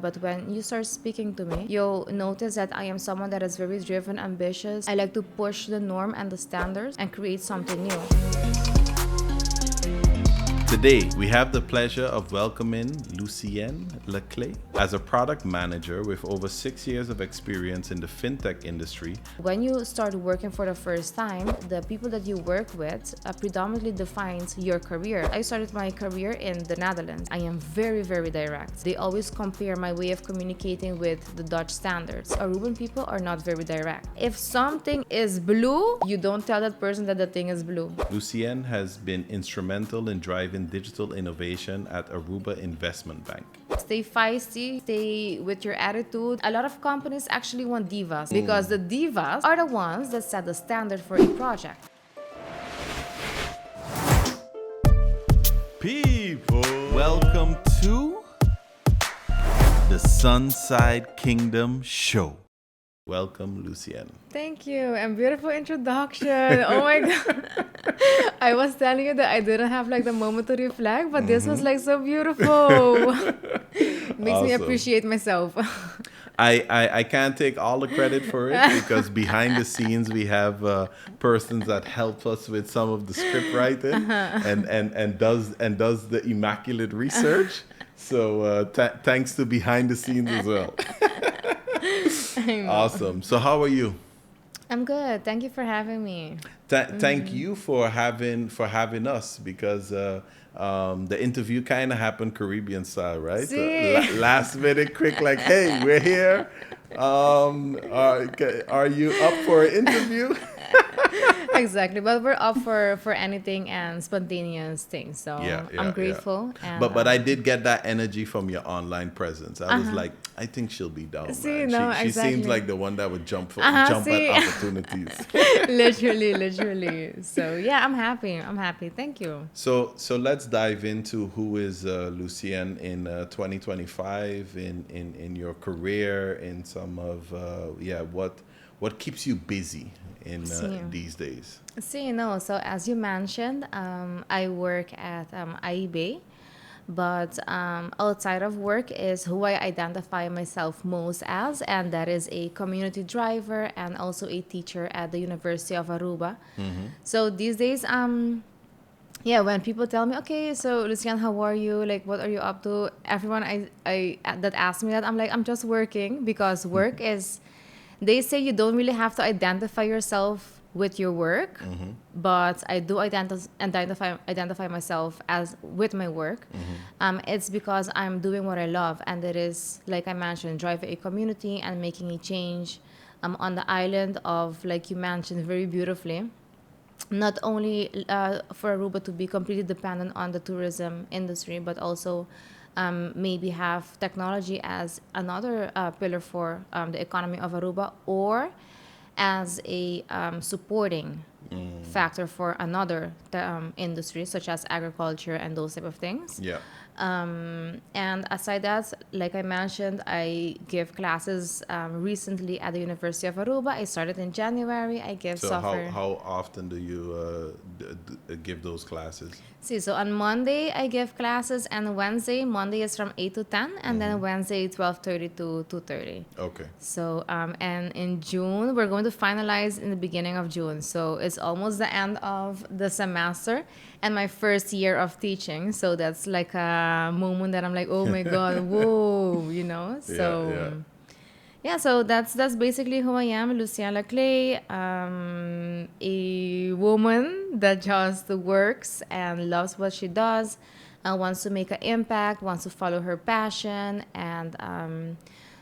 But when you start speaking to me, you'll notice that I am someone that is very driven, ambitious. I like to push the norm and the standards and create something new. Today, we have the pleasure of welcoming Lucienne Lacle as a product manager with over 6 years of experience in the FinTech industry. When you start working for the first time, the people that you work with predominantly defines your career. I started my career in the Netherlands. I am very, very direct. They always compare my way of communicating with the Dutch standards. Aruban people are not very direct. If something is blue, you don't tell that person that the thing is blue. Lucienne has been instrumental in driving digital innovation at Aruba Investment Bank. Stay feisty, stay with your attitude. A lot of companies actually want divas because the divas are the ones that set the standard for a project. People, welcome to the SunSide Kingdom Show. Welcome, Lucienne. Thank you, and beautiful introduction. Oh my God. I was telling you that I didn't have like the moment to reflect, but this was like so beautiful. Makes me appreciate myself. I can't take all the credit for it because behind the scenes we have persons that help us with some of the script writing and does the immaculate research. So thanks to behind the scenes as well. Awesome. So how are you? I'm good. Thank you for having me. Thank you for having us because the interview kind of happened Caribbean style, right? Last minute, quick, like, hey, we're here. Are you up for an interview? Exactly, but we're up for anything and spontaneous things. So I'm grateful. Yeah. And, but I did get that energy from your online presence. I was like, I think she'll be down. She seems like the one that would jump at opportunities. literally. So yeah, I'm happy. Thank you. So let's dive into who is Lucienne in 2025 in your career, in some of what keeps you busy in these days. So as you mentioned, I work at IEB, but outside of work is who I identify myself most as, and that is a community driver and also a teacher at the University of Aruba. So these days, when people tell me, okay, so Lucienne, how are you? Like, what are you up to? Everyone I that asks me that, I'm like, I'm just working, because work is, they say you don't really have to identify yourself with your work, but I do identify myself as with my work. It's because I'm doing what I love, and it is, like I mentioned, driving a community and making a change on the island of, like you mentioned very beautifully, not only for Aruba to be completely dependent on the tourism industry, but also maybe have technology as another pillar for the economy of Aruba, or as a supporting factor for another industry, such as agriculture and those type of things. Yeah. And aside that, like I mentioned, I give classes recently at the University of Aruba. I started in January. I give software. How often do you give those classes? So on Monday I give classes, and Monday is from 8 to 10, and then Wednesday 12:30 to 2:30. Okay. So and in June we're going to finalize in the beginning of June. So it's almost the end of the semester and my first year of teaching. So that's like a moment that I'm like, oh my God, whoa, you know. So so that's basically who I am, Lucienne Lacle, a woman that just works and loves what she does, and wants to make an impact, wants to follow her passion, and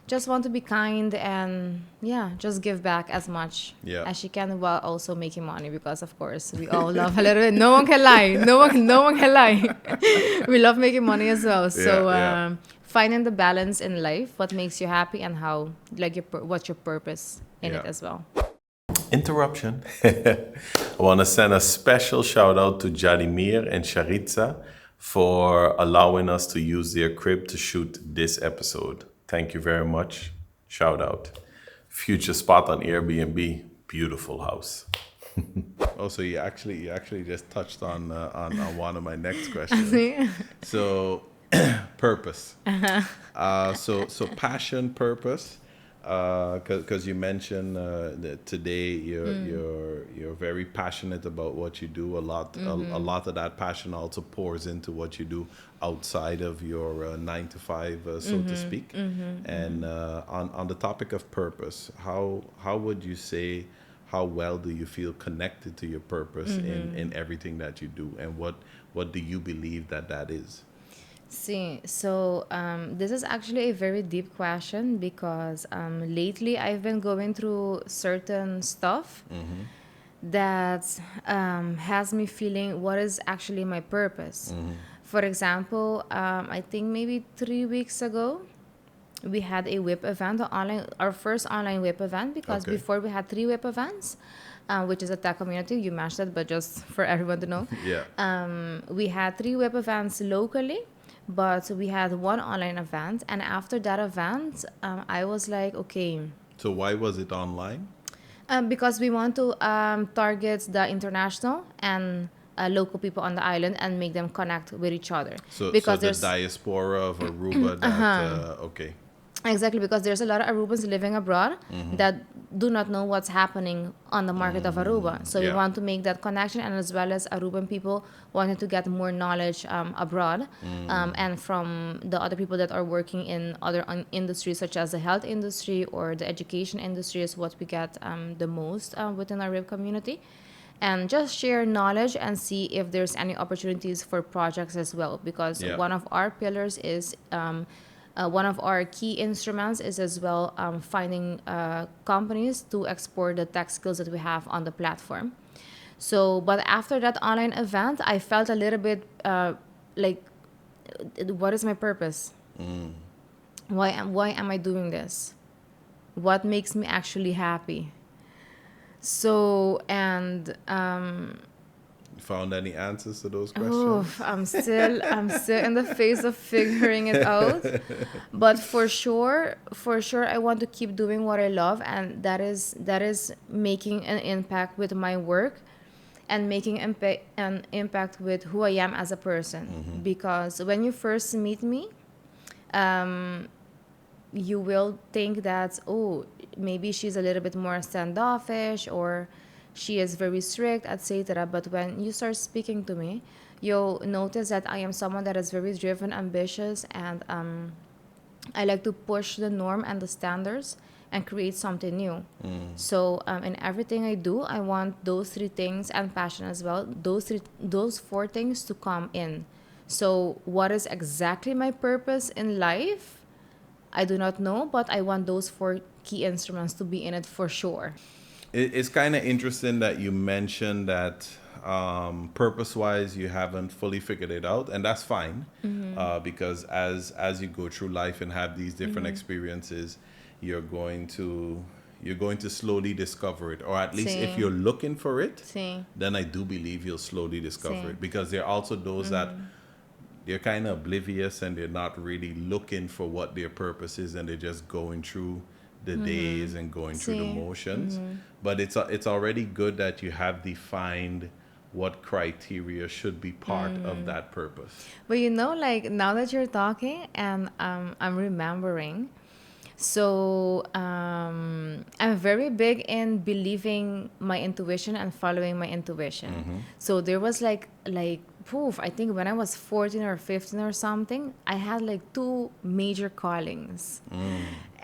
just want to be kind and just give back as much as she can, while also making money, because of course we all love a little bit. No one can lie. No one can lie. We love making money as well. So finding the balance in life, what makes you happy, and how, like, what's your purpose in it as well. Interruption. I want to send a special shout out to Jadimir and Sharitza for allowing us to use their crib to shoot this episode. Thank you very much. Shout out. Future spot on Airbnb. Beautiful house. So you actually just touched on one of my next questions. So Purpose. So passion, purpose. Because you mentioned that today you're very passionate about what you do. A lot of that passion also pours into what you do outside of your 9 to 5, so to speak. And on the topic of purpose, how would you say, how well do you feel connected to your purpose in everything that you do, and what do you believe that is? See, so this is actually a very deep question because lately I've been going through certain stuff that has me feeling what is actually my purpose. For example, I think maybe 3 weeks ago, we had a WIP event, our first online WIP event, because Okay. before we had 3 WIP events, which is a tech community. You mentioned it, but just for everyone to know. Yeah. We had 3 WIP events locally, but we had one online event. And after that event, I was like, okay, So why was it online? because we want to target the international and local people on the island and make them connect with each other. So Because the there's diaspora of Aruba that okay. Exactly, because there's a lot of Arubans living abroad that do not know what's happening on the market of Aruba. So we Yeah. want to make that connection, and as well as Aruban people wanted to get more knowledge abroad, and from the other people that are working in other industries, such as the health industry or the education industry, is what we get the most within our RIB community. And just share knowledge and see if there's any opportunities for projects as well, because Yeah. one of our pillars is one of our key instruments is as well finding companies to export the tech skills that we have on the platform. So, but after that online event, I felt a little bit like, what is my purpose? Why am I doing this? What makes me actually happy? So, and Found any answers to those oh, questions? I'm still in the phase of figuring it out. But for sure, I want to keep doing what I love, and that is making an impact with my work, and making an impact with who I am as a person. Because when you first meet me, you will think that, oh, maybe she's a little bit more standoffish, or she is very strict, etc. But when you start speaking to me, you'll notice that I am someone that is very driven, ambitious, and I like to push the norm and the standards and create something new. So in everything I do, I want those 3 things, and passion as well, those 4 things to come in. So what is exactly my purpose in life? I do not know, but I want those 4 key instruments to be in it for sure. It's kind of interesting that you mentioned that purpose-wise you haven't fully figured it out, and that's fine, because as you go through life and have these different experiences, you're going to slowly discover it, or at least if Sí. you're looking for it, Sí. then I do believe you'll slowly discover Sí. it, because there are also those that they're kind of oblivious and they're not really looking for what their purpose is, and they're just going through the days and going through the Sí. motions. But it's already good that you have defined what criteria should be part of that purpose. But like now that you're talking, and I'm remembering. So I'm very big in believing my intuition and following my intuition. So there was like poof, I think when I was 14 or 15 or something, I had like 2 major callings.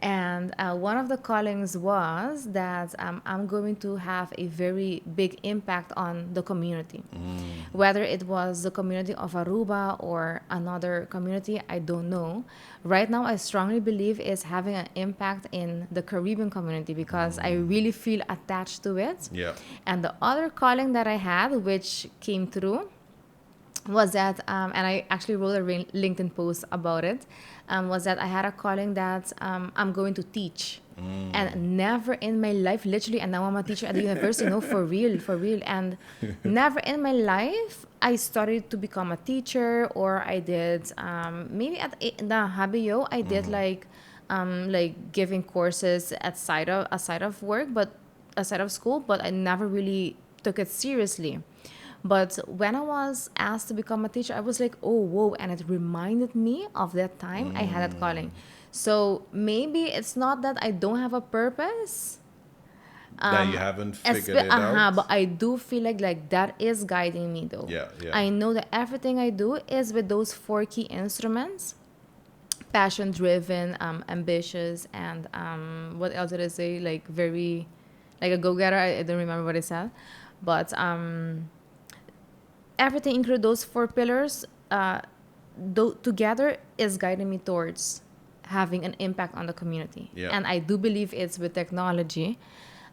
And one of the callings was that I'm going to have a very big impact on the community. Whether it was the community of Aruba or another community, I don't know. Right now, I strongly believe is having an impact in the Caribbean community, because I really feel attached to it. Yeah. And the other calling that I had, which came through, was that, and I actually wrote a LinkedIn post about it, was that I had a calling that I'm going to teach. And never in my life, literally, and now I'm a teacher at the university, no, for real. And never in my life, I started to become a teacher, or I did, maybe at the Habio, I did like giving courses aside of work, but aside of school, but I never really took it seriously. But when I was asked to become a teacher, I was like, oh, whoa. And it reminded me of that time I had that calling. So maybe it's not that I don't have a purpose. That you haven't figured it But out. I do feel like that is guiding me though. Yeah, yeah. I know that everything I do is with those four key instruments: passion driven, ambitious, and what else did I say? Like very, like a go getter. I don't remember what I said, but everything include those four pillars. Together is guiding me towards having an impact on the community. Yeah. And I do believe it's with technology.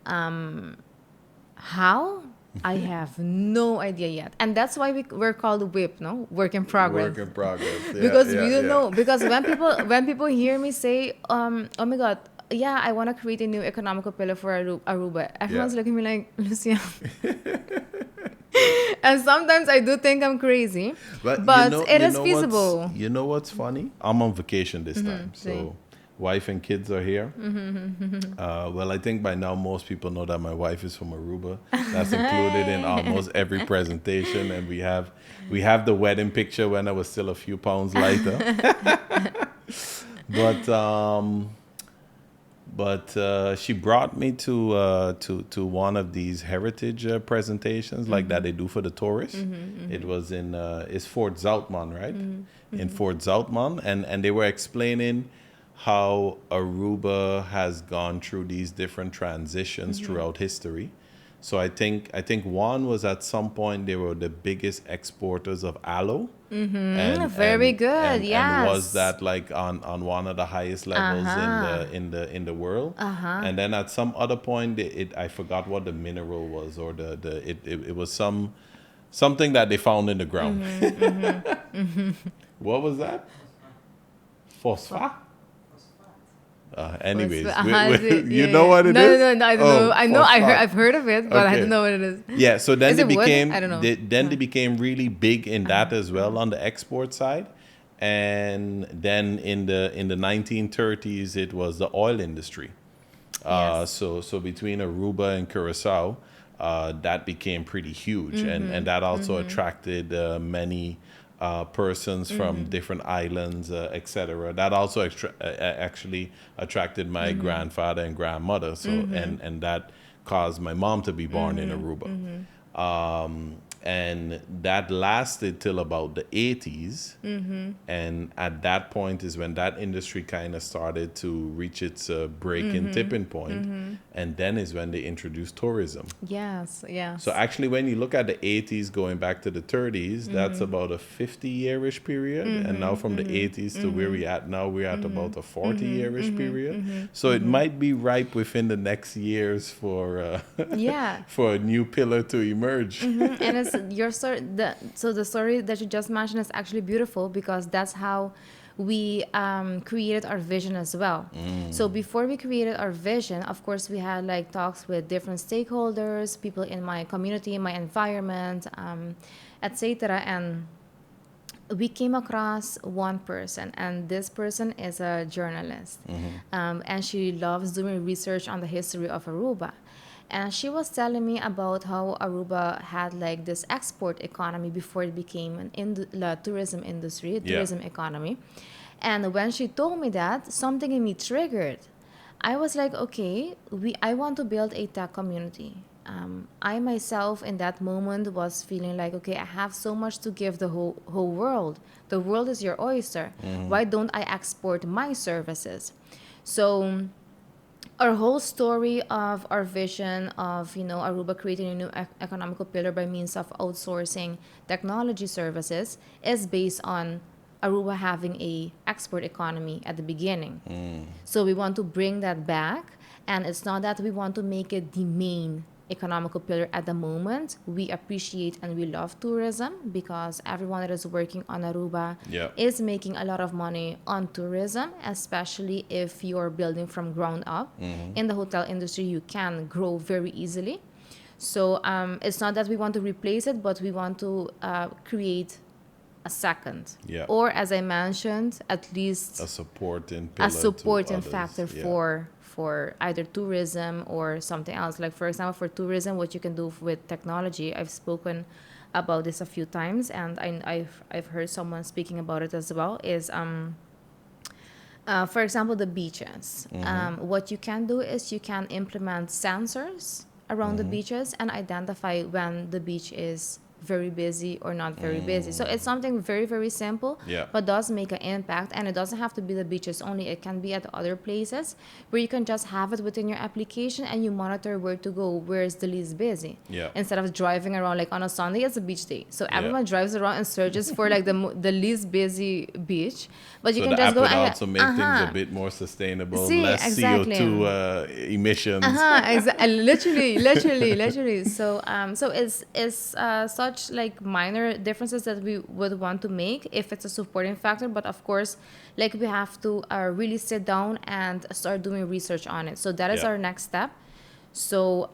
How? I have no idea yet. And that's why we're called WIP, no? Work in progress. Work in progress. Yeah, Because yeah, we don't yeah. know. Because when people hear me say, oh my God, yeah, I want to create a new economical pillar for Aruba. Everyone's looking at me like, Lucienne. And sometimes I do think I'm crazy. But it is feasible. You know what's funny? I'm on vacation this time. So same. wife and kids are here. Well, I think by now most people know that my wife is from Aruba. That's included in almost every presentation. And we have the wedding picture when I was still a few pounds lighter. But she brought me to one of these heritage presentations like that they do for the tourists. It was in it's Fort Zoutman, right? In Fort Zoutman, and they were explaining how Aruba has gone through these different transitions throughout history. So I think one was at some point they were the biggest exporters of aloe. Very good, And was yes. that like on one of the highest levels in the world? And then at some other point, I forgot what the mineral was, or it was something that they found in the ground. What was that? Phosphate. Anyways, you know what it is? No, I don't Oh, know. I know, phosphate. I've heard of it, but I Okay. don't know what it is. Yeah, so then Is they it wood? became I don't know. they became really big in that as well on the export side. And then in the 1930s it was the oil industry. Yes. So between Aruba and Curacao, that became pretty huge, and that also attracted many persons from different islands, etc. That also actually attracted my grandfather and grandmother. So and that caused my mom to be born in Aruba. And that lasted till about the 80s. And at that point is when that industry kind of started to reach its break-in tipping point. And then is when they introduced tourism. Yes, yes. So actually, when you look at the 80s going back to the 30s, that's about a 50-year-ish period. And now from the 80s to where we're at now, we're at about a 40-year-ish period. So it might be ripe within the next years for Yeah. for a new pillar to emerge. And it's your story. The story that you just mentioned is actually beautiful, because that's how we created our vision as well. So before we created our vision, of course, we had like talks with different stakeholders, people in my community, my environment, etc. And we came across one person, and this person is a journalist, and she loves doing research on the history of Aruba. And she was telling me about how Aruba had like this export economy before it became an tourism industry, tourism economy. And when she told me that, something in me triggered. I was like, okay, I want to build a tech community. I myself in that moment was feeling like, okay, I have so much to give the whole world. The world is your oyster. Why don't I export my services? So our whole story of our vision of, Aruba creating a new economical pillar by means of outsourcing technology services is based on Aruba having a export economy at the beginning. So we want to bring that back, and it's not that we want to make it the main economical pillar at the moment. We appreciate and we love tourism, because everyone that is working on Aruba is making a lot of money on tourism, especially if you're building from ground up. In the hotel industry, you can grow very easily. So it's not that we want to replace it, but we want to create a second. Or as I mentioned, at least a supporting pillar, factor for either tourism or something else. Like, for example, for tourism, what you can do with technology, I've spoken about this a few times, and I've heard someone speaking about it as well, is for example, the beaches. What you can do is you can implement sensors around the beaches and identify when the beach is very busy or not very busy. So it's something very, very simple, Yeah. but does make an impact. And it doesn't have to be the beaches only. It can be at other places where you can just have it within your application and you monitor where to go, where is the least busy. Yeah. Instead of driving around, like on a Sunday, it's a beach day. So Yeah. everyone drives around and searches for like the least busy beach. But you So can the just app go would and also make things a bit more sustainable, See, less exactly. CO2 emissions. Literally. So it's such like minor differences that we would want to make if it's a supporting factor. But of course, like we have to really sit down and start doing research on it. So that is Yeah. our next step. So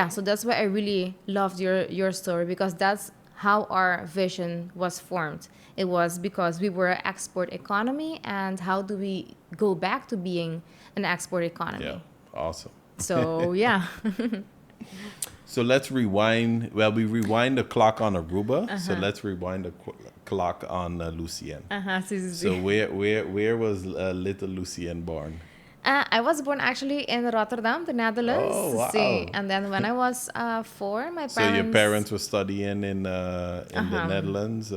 so that's why I really loved your story, because that's how our vision was formed. It was because we were an export economy, and how do we go back to being an export economy? Yeah. Awesome. So yeah. So let's rewind. Well, we rewind the clock on Aruba. So let's rewind the clock on Lucienne. So where was little Lucienne born? I was born actually in Rotterdam, the Netherlands. Oh, wow. See, and then when I was 4, my parents. So your parents were studying in the Netherlands.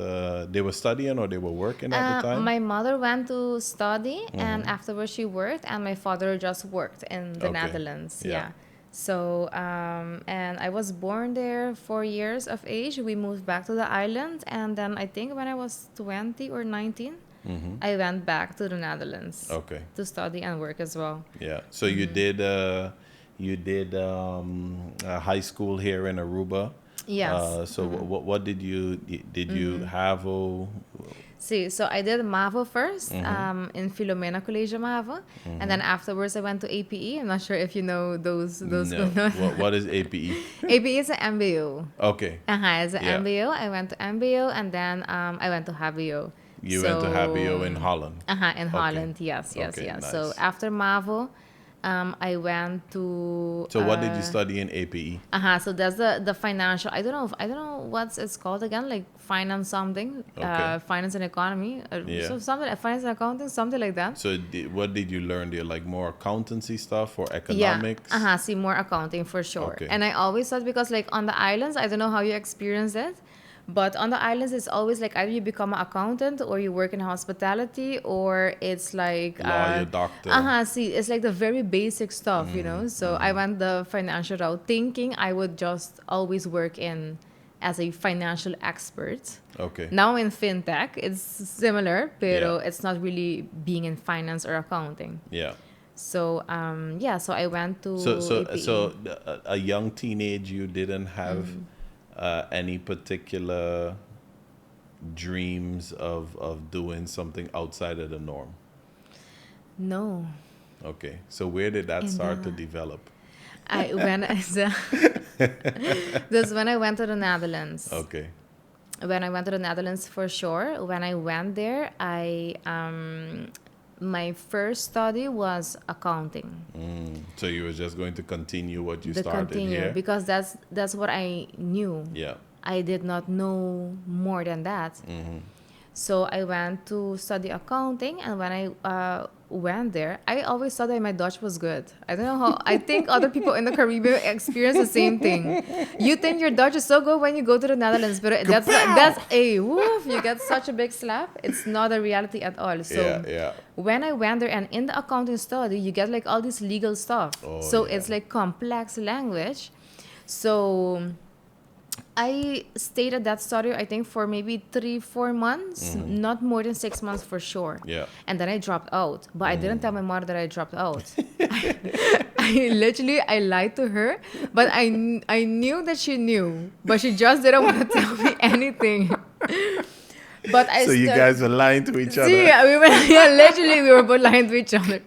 They were studying or they were working at the time? My mother went to study, and afterwards she worked, and my father just worked in the Okay. Netherlands. Yeah. Yeah. So, and I was born there 4 years of age. We moved back to the island, and then I think when I was 20 or 19, I went back to the Netherlands Okay. to study and work as well. Yeah. So you did high school here in Aruba. Yes. So what did you have? See, so I did MAVO first in Filomena College MAVO, and then afterwards I went to APE. I'm not sure if you know those. No. What is APE? APE is an MBO. Okay. It's an Yeah. MBO. I went to MBO, and then I went to HBO. You went to HBO in Holland. In Holland, yes. Okay, So nice. after MAVO, I went to. So what did you study in APE? So that's the financial. I don't know what it's called again. Like finance something. Okay. Finance and economy. Yeah. So something finance and accounting, something like that. So what did you learn there? Like more accountancy stuff or economics? Yeah. See, more accounting for sure. Okay. And I always thought, because like on the islands, I don't know how you experience it, but on the islands, it's always like either you become an accountant or you work in hospitality, or it's like Lawyer, doctor. See, it's like the very basic stuff, you know. So I went the financial route, thinking I would just always work in as a financial expert. Okay. Now in FinTech, it's similar, pero Yeah. it's not really being in finance or accounting. Yeah. So so I went to APE. A young teenage, you didn't have any particular dreams of doing something outside of the norm? No. Okay. So where did that start to develop? That's when I went to the Netherlands. Okay. When I went to the Netherlands, for sure. When I went there, my first study was accounting. So you were just going to continue what you started here? Because that's what I knew. Yeah. I did not know more than that. So I went to study accounting, and when I went there, I always thought that my Dutch was good. I don't know how. I think other people in the Caribbean experience the same thing. You think your Dutch is so good when you go to the Netherlands, but that's a woof. You get such a big slap. It's not a reality at all. So Yeah. when I went there, and in the accounting study, you get like all this legal stuff. So it's like complex language. So I stayed at that studio, I think, for maybe 3-4 months, not more than 6 months for sure. Yeah. And then I dropped out. But I didn't tell my mother that I dropped out. I lied to her, but I knew that she knew, but she just didn't want to tell me anything. But So you guys were lying to each other. See, we were both lying to each other.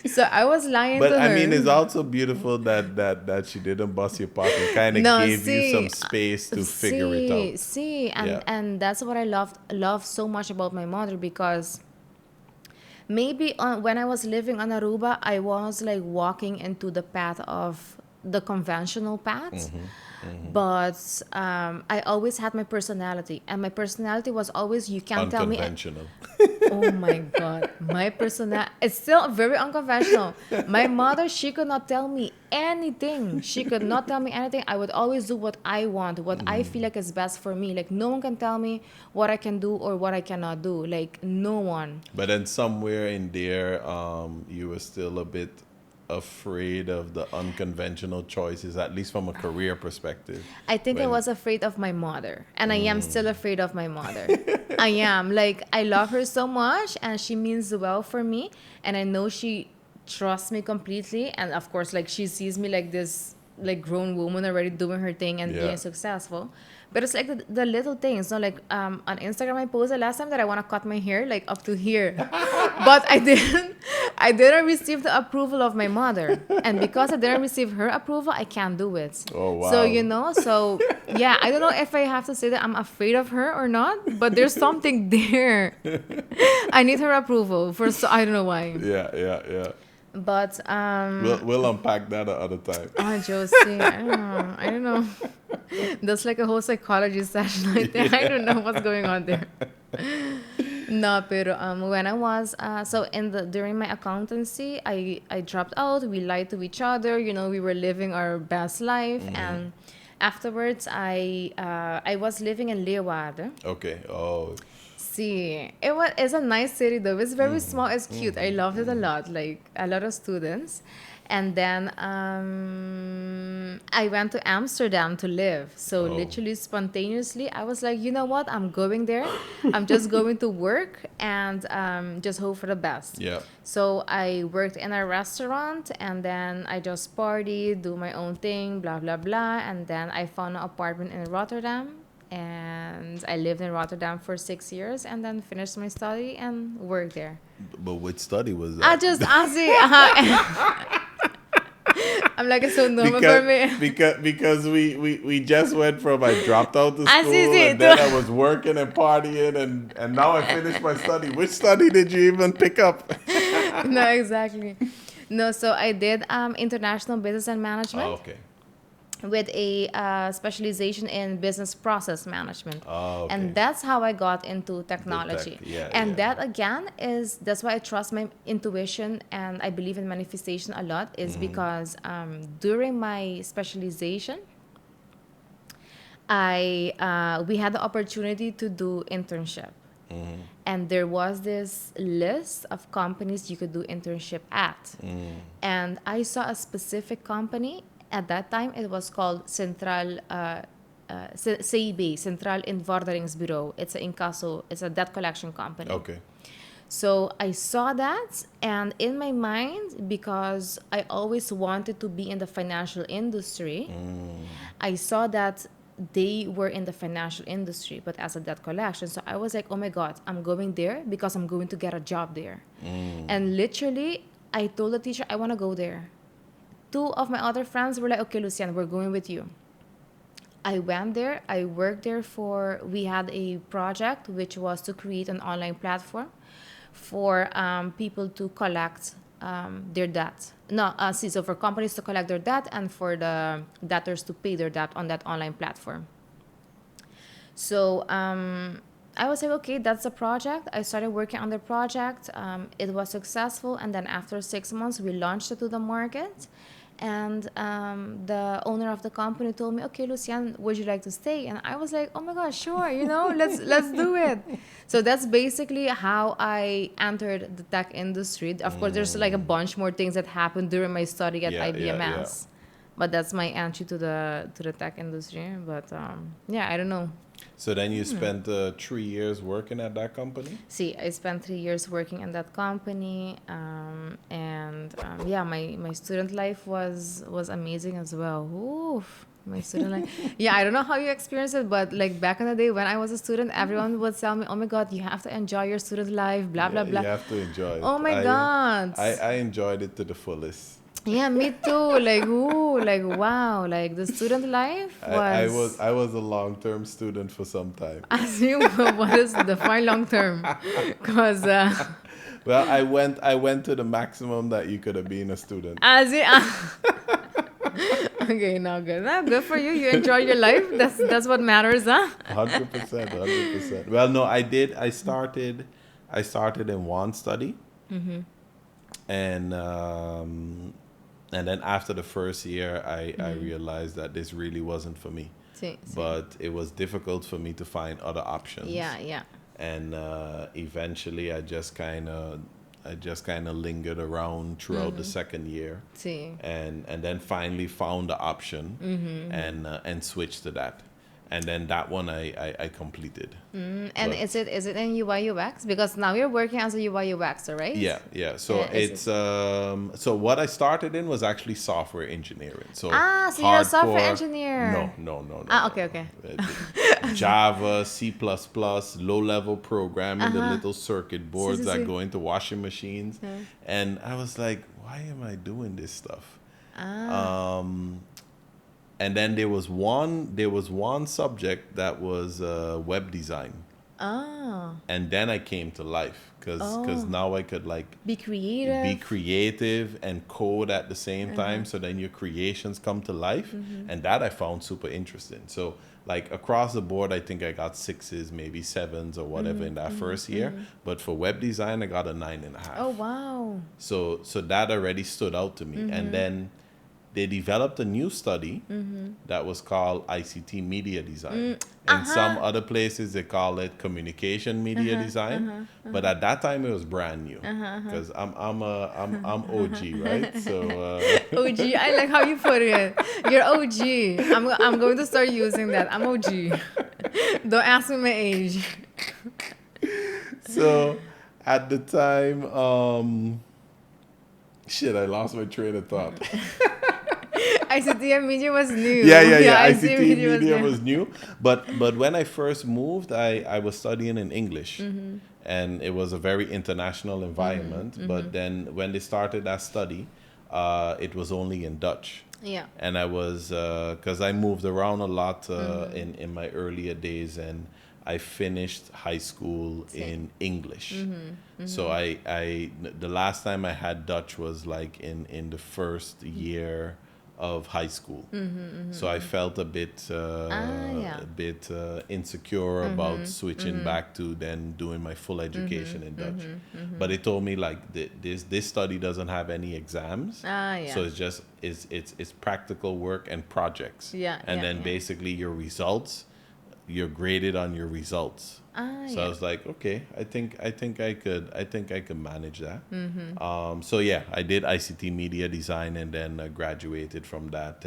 So I was lying to her. But I mean, it's also beautiful that she didn't bust your pocket, kind of gave you some space to figure it out. And that's what I love so much about my mother, because maybe when I was living on Aruba, I was like walking into the path of the conventional path. But I always had my personality, and my personality was always, you can't tell me. Unconventional. Oh my God, my personality, it's still very unconventional. My mother, she could not tell me anything. She could not tell me anything. I would always do what I want, what I feel like is best for me. Like, no one can tell me what I can do or what I cannot do. Like, no one. But then somewhere in there, you were still a bit afraid of the unconventional choices, at least from a career perspective. I think I When- was afraid of my mother, and I am still afraid of my mother. I am. Like, I love her so much, and she means well for me, and I know she trusts me completely. And of course, like, she sees me like this, like, grown woman already doing her thing and Yeah. being successful. But it's like the little things, no? Like, on Instagram, I posted last time that I want to cut my hair like up to here, but I didn't receive the approval of my mother, and because I didn't receive her approval, I can't do it. Oh, wow. So so yeah, I don't know if I have to say that I'm afraid of her or not, but there's something there. I need her approval for, so I don't know why, Yeah. but We'll unpack that another time. oh, Josie, I don't know. That's like a whole psychology session right there. I don't know what's going on there. No, pero when I was so during my accountancy, I dropped out. We lied to each other. We were living our best life, and afterwards I was living in Leeuwarden. Okay. Oh, See, it's a nice city though. It's very small. It's cute. I loved it a lot. Like, a lot of students. And then I went to Amsterdam to live. So literally spontaneously, I was like, you know what? I'm going there. I'm just going to work and just hope for the best. yeah. So I worked in a restaurant, and then I just partied, do my own thing, blah, blah, blah. And then I found an apartment in Rotterdam. And I lived in Rotterdam for 6 years, and then finished my study and worked there. But which study was I that? just honestly, I'm like, it's so normal for me. because we just went from I dropped out the I school see, and then I was working and partying and now I finished my study. Which study did you even pick up? No, exactly. No, so I did international business and management. Oh, okay. With a specialization in business process management. Oh, okay. And that's how I got into technology. Yeah, and yeah. that again that's why I trust my intuition, and I believe in manifestation a lot, is because during my specialization, we had the opportunity to do internship. And there was this list of companies you could do internship at. And I saw a specific company. At that time, it was called Central CIB, Central Invorderingsbureau. It's a debt collection company. Okay. So I saw that, and in my mind, because I always wanted to be in the financial industry, I saw that they were in the financial industry, but as a debt collection. So I was like, oh my God, I'm going there because I'm going to get a job there. And literally, I told the teacher, I want to go there. 2 of my other friends were like, okay, Lucienne, we're going with you. I went there. I worked there we had a project which was to create an online platform for people to collect their debt. So for companies to collect their debt and for the debtors to pay their debt on that online platform. So I was like, okay, that's a project. I started working on the project. It was successful. And then after 6 months, we launched it to the market. And the owner of the company told me, okay, Lucienne, would you like to stay? And I was like, oh my gosh, sure, let's do it. So that's basically how I entered the tech industry. Of course, there's like a bunch more things that happened during my study at IBMS. But that's my entry to the tech industry. But I don't know. So then you spent 3 years working at that company? See, I spent 3 years working in that company, my student life was amazing as well. Oof, my student life. Yeah, I don't know how you experienced it, but like back in the day when I was a student, everyone would tell me, "Oh my God, you have to enjoy your student life." Blah blah blah. You have to enjoy it. Oh my God. I enjoyed it to the fullest. Yeah, me too. Like, ooh, like wow, like the student life was. I was a long-term student for some time. Assume what is define long term, because. Well, I went to the maximum that you could have been a student. Okay, now good. Now, good for you. You enjoy your life. That's what matters, huh? 100%, 100%. Well, no, I did. I started in one study, and then after the first year, I realized that this really wasn't for me. See. But it was difficult for me to find other options. Yeah. And eventually, I just kind of lingered around throughout the second year, See. and then finally found the option, and switched to that, and then that one I completed. And But- is it in UI UX? Because now you're working as a UI UXer, right? Yeah. So Yeah, is it's so what I started in was actually software engineering. So So you're a software hardcore- engineer. No. Okay. Java, C++, low-level programming, the little circuit boards See. that go into washing machines. Yeah. And I was like, why am I doing this stuff? And then there was one subject that was web design. Oh. And then I came to life because now I could like Be creative. be creative and code at the same time, so then your creations come to life, and that I found super interesting. So like across the board, I think I got 6s, maybe 7s or whatever in that first year, but for web design I got a 9.5. Oh, wow. So that already stood out to me. And then they developed a new study that was called ICT media design. In some other places they call it communication media design, but at that time it was brand new because I'm OG, right? So OG. I like how you put it. You're OG. I'm going to start using that. I'm OG. Don't ask me my age. so at the time, I lost my train of thought. ICT and media was new. Yeah. ICT ICT media new. was new, but when I first moved, I was studying in English, and it was a very international environment. But then when they started that study, it was only in Dutch. Yeah. And I was because I moved around a lot in my earlier days, and I finished high school in English. So I the last time I had Dutch was like in the first year of high school. So I felt a bit insecure about switching back to then doing my full education in Dutch. But they told me like this study doesn't have any exams. So it's just it's practical work and projects. And then basically your results, you're graded on your results. So I was like, okay, I think I could manage that. So yeah, I did ICT media design, and then graduated from that,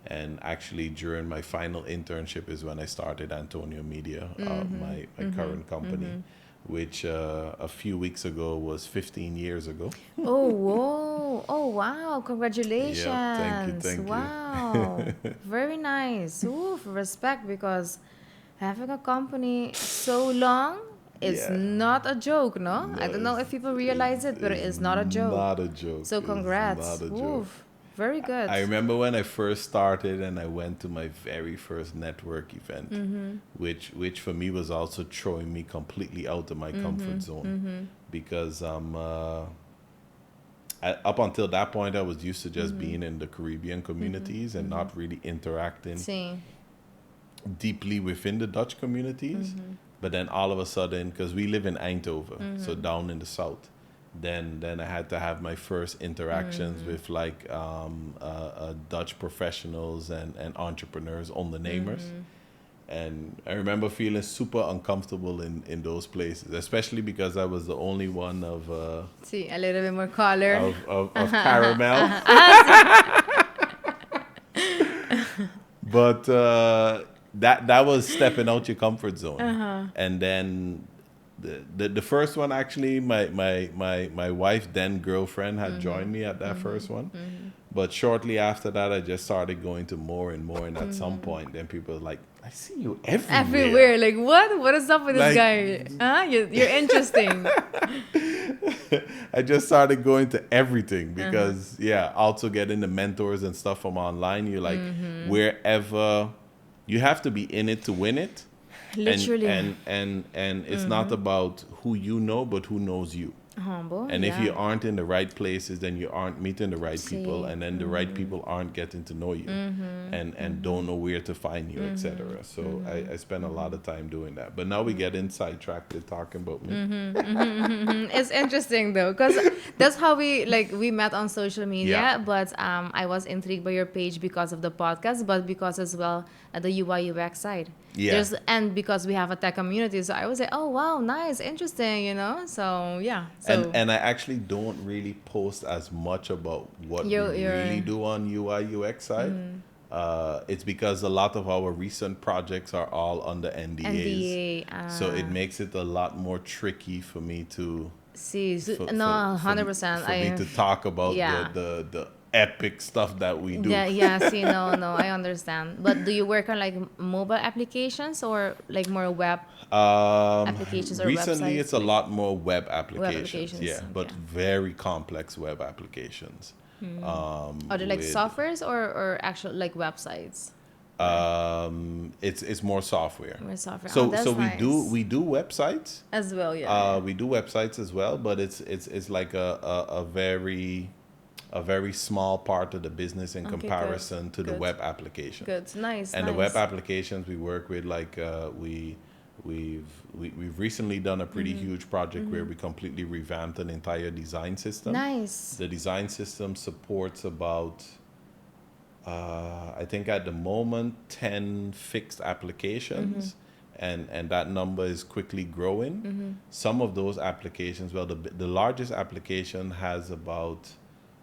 and actually during my final internship is when I started Antonio Media, my current company, which a few weeks ago was 15 years ago. Oh, whoa. Oh, wow. Congratulations. Yeah, thank you. Wow. Very nice. Ooh, respect, because having a company so long is not a joke, no? I don't know if people realize it, but it is not a joke. Not a joke. So congrats. Not a joke. Oof. Very good. I remember when I first started and I went to my very first network event, which for me was also throwing me completely out of my comfort zone, because up until that point I was used to just being in the Caribbean communities and not really interacting deeply within the Dutch communities. But then all of a sudden, because we live in Eindhoven, so down in the south, then I had to have my first interactions with like Dutch professionals and entrepreneurs, ondernemers. And I remember feeling super uncomfortable in those places, especially because I was the only one of See, a little bit more color. of caramel. But that was stepping out your comfort zone. And then the first one, actually, my wife, then girlfriend, had joined me at that first one. But shortly after that, I just started going to more and more. And at some point, then people were like, I see you everywhere. Everywhere. Like, what is up with this Like- guy? Huh? You're interesting. I just started going to everything because, also getting the mentors and stuff from online. You're like, wherever, you have to be in it to win it. Literally. And it's not about who you know, but who knows you. Humble. And if Yeah. you aren't in the right places, then you aren't meeting the right people, See. and then the right people aren't getting to know you, and don't know where to find you, etc. So I spend a lot of time doing that. But now we get sidetracked with talking about me. It's interesting though, because that's how we met on social media. Yeah. But I was intrigued by your page because of the podcast, but because as well at the UI UX side. Yeah. And because we have a tech community, so I was like, oh wow, nice, interesting, So yeah, so And I actually don't really post as much about what we you're really do on UI UX side. It's because a lot of our recent projects are all under NDAs. NDA. So it makes it a lot more tricky for me to See, so, for, no, for, for, 100%. for me to talk about Yeah. the epic stuff that we do. Yeah, yeah. See, no, I understand. But do you work on like mobile applications or like more web applications or Recently, websites? it's a lot more web applications. applications, Yeah, but okay. very complex web applications. Are they like With, softwares or actual like websites? it's more software. More software. So Oh, that's nice. we do websites. As well, yeah. We do websites as well, but it's like a very small part of the business in Okay, good, comparison to the good. web application. Good. Nice. And nice. the web applications we work with, like we've recently done a pretty huge project where we completely revamped an entire design system. Nice. The design system supports about I think at the moment 10 fixed applications, and that number is quickly growing. Some of those applications, well, the largest application has about,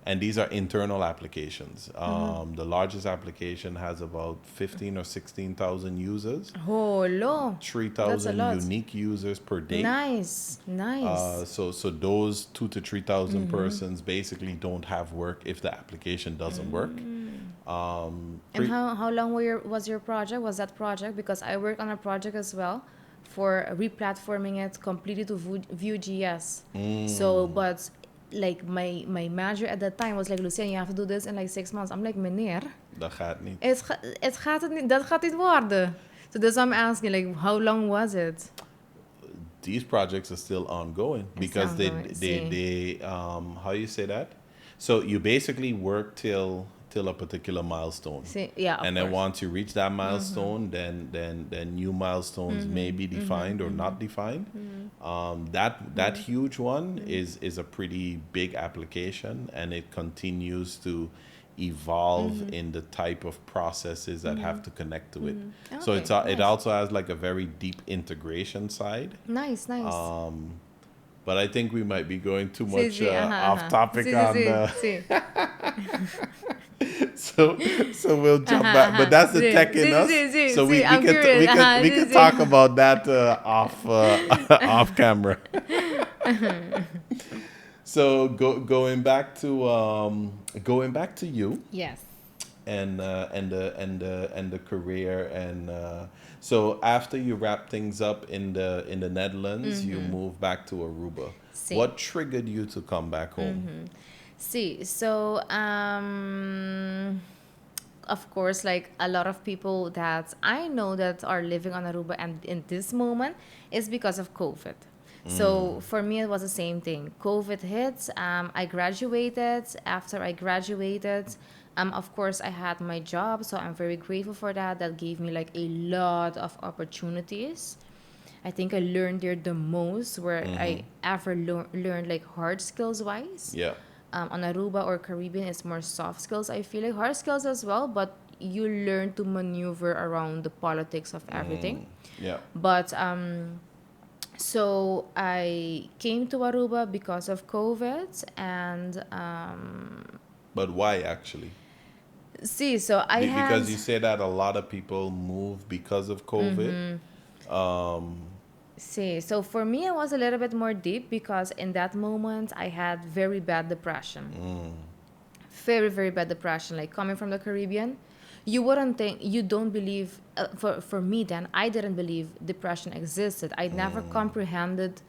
and these are internal applications. The largest application has about 15 or 16,000 users, Oh, lo. That's a 3,000 lot. unique users per day. Nice. Nice. So those 2 to 3,000 persons basically don't have work if the application doesn't work. And how long was your project? Was that project? Because I worked on a project as well for replatforming it completely to Vue.js. So, but like my manager at that time was like, Lucienne, you have to do this in like 6 months. I'm like, meneer, Dat gaat niet. dat gaat niet worden. So that's why I'm asking, like, how long was it? These projects are still ongoing because ongoing, they how you say that? So you basically work till a particular milestone. See, yeah, And of then course. once you reach that milestone, then new milestones may be defined or not defined. That huge one is a pretty big application, and it continues to evolve in the type of processes that have to connect to it. So Okay, it nice. also has like a very deep integration side. Nice. But I think we might be going too Sí, much sí, off topic Sí, on sí, the. sí. So we'll jump back, but that's the Sí, tech in sí, us. sí, sí, So sí, I'm curious. we Sí, could sí. talk about that off camera. So going back to you Yes. and the career, and so after you wrap things up in the Netherlands, you move back to Aruba. Sí. What triggered you to come back home? See, so of course, like a lot of people that I know that are living on Aruba and in this moment is because of COVID. So for me, it was the same thing. COVID hit. I graduated. After I graduated, of course, I had my job. So I'm very grateful for that. That gave me like a lot of opportunities. I think I learned there the most where I ever learned like hard skills wise. Yeah. On Aruba or Caribbean, it's more soft skills. I feel like hard skills as well, but you learn to maneuver around the politics of everything. Yeah. But so I came to Aruba because of COVID, and But why actually? see, so I had Because you say that a lot of people move because of COVID. see. So for me, it was a little bit more deep because in that moment I had very bad depression, very very bad depression. Like coming from the Caribbean, you wouldn't think, you don't believe. For me, then I didn't believe depression existed. I never comprehended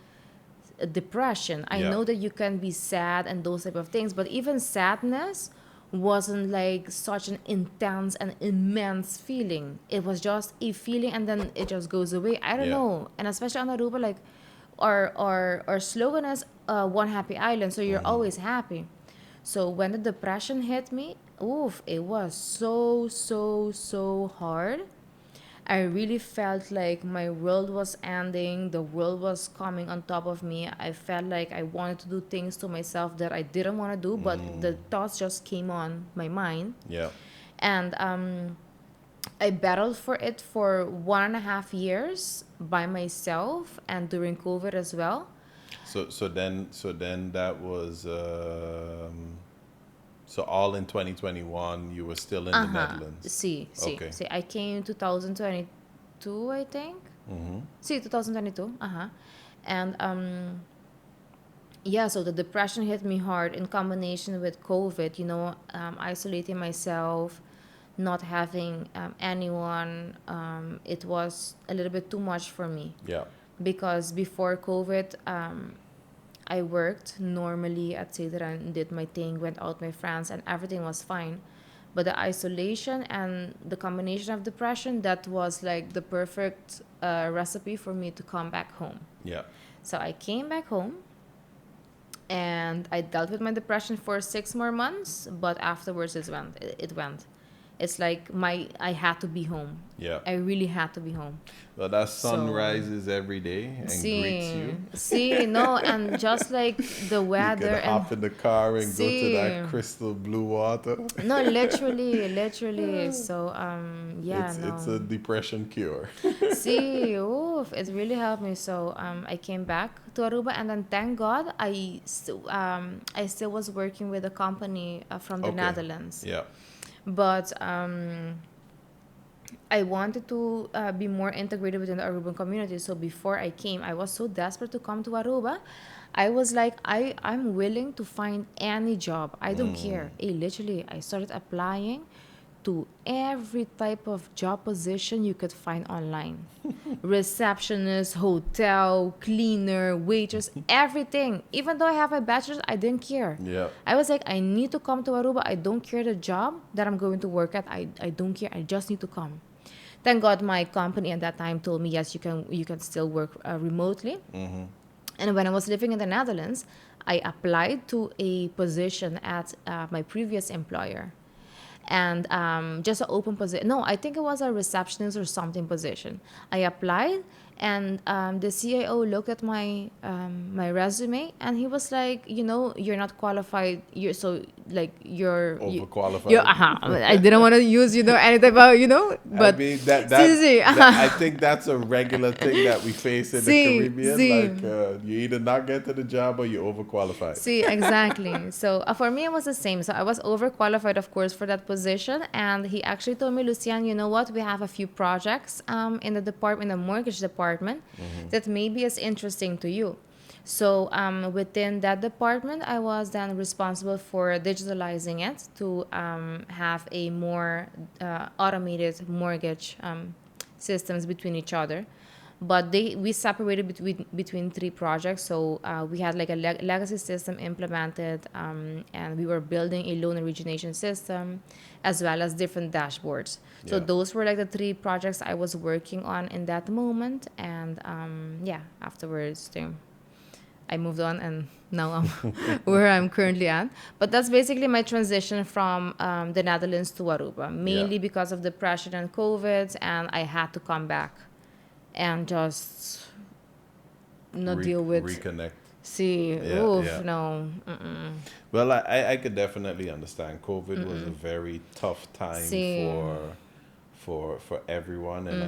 depression. I Yeah. know that you can be sad and those type of things, but even sadness wasn't like such an intense and immense feeling. It was just a feeling and then it just goes away. I don't Yeah. know. And especially on Aruba, like our slogan is one happy island, so you're always happy. So when the depression hit me, oof, it was so hard. I really felt like my world was ending, the world was coming on top of me. I felt like I wanted to do things to myself that I didn't want to do, but the thoughts just came on my mind. Yeah. And I battled for it for 1.5 years by myself and during COVID as well. So then that was so all in 2021 you were still in the Netherlands. Okay. See, I came in 2022, I think. See, 2022. And yeah, so the depression hit me hard in combination with COVID, isolating myself, not having anyone. It was a little bit too much for me Yeah. because before COVID, I worked normally at Cedra and did my thing, went out with my friends, and everything was fine. But the isolation and the combination of depression, that was like the perfect recipe for me to come back home. Yeah. So I came back home and I dealt with my depression for 6 more months, but afterwards it went. It's like I had to be home. Yeah. I really had to be home. Well, that sun So rises every day and greets you. no, and just like the You weather can hop in the car and go to that see, crystal blue water. no, literally. So yeah, It's a no. depression cure. See, oof, it really helped me. So I came back to Aruba, and then thank God I still was working with a company from the Okay. Netherlands. Yeah. But I wanted to be more integrated within the Aruban community. So before I came, I was so desperate to come to Aruba. I was like, I'm willing to find any job. I don't care. Literally, I started applying to every type of job position you could find online. Receptionist, hotel, cleaner, waitress, everything. Even though I have a bachelor's, I didn't care. Yeah. I was like, I need to come to Aruba. I don't care the job that I'm going to work at. I don't care. I just need to come. Thank God my company at that time told me, yes, you can still work remotely. And when I was living in the Netherlands, I applied to a position at my previous employer. And just an open position. No, I think it was a receptionist or something position. I applied, and the CIO looked at my resume, and he was like, you're not qualified. You're Overqualified. I didn't want to use any type of I but mean that see, see, I think that's a regular thing that we face in the see, Caribbean. see. Like you either not get to the job or you're overqualified. See, exactly. So for me, it was the same. So I was overqualified, of course, for that position. And he actually told me, Lucienne, you know what? We have a few projects in the department, in the mortgage department, that maybe is interesting to you. So within that department, I was then responsible for digitalizing it to have a more automated mortgage systems between each other. But we separated between three projects. So we had like a legacy system implemented, and we were building a loan origination system, as well as different dashboards. So Yeah. those were like the three projects I was working on in that moment. And yeah, afterwards, I moved on, and now I'm where I'm currently at. But that's basically my transition from the Netherlands to Aruba, mainly because of depression and COVID, and I had to come back and just not deal with. Reconnect. See, Yeah, oof, yeah. no. Well, I could definitely understand. COVID was a very tough time See. for everyone, and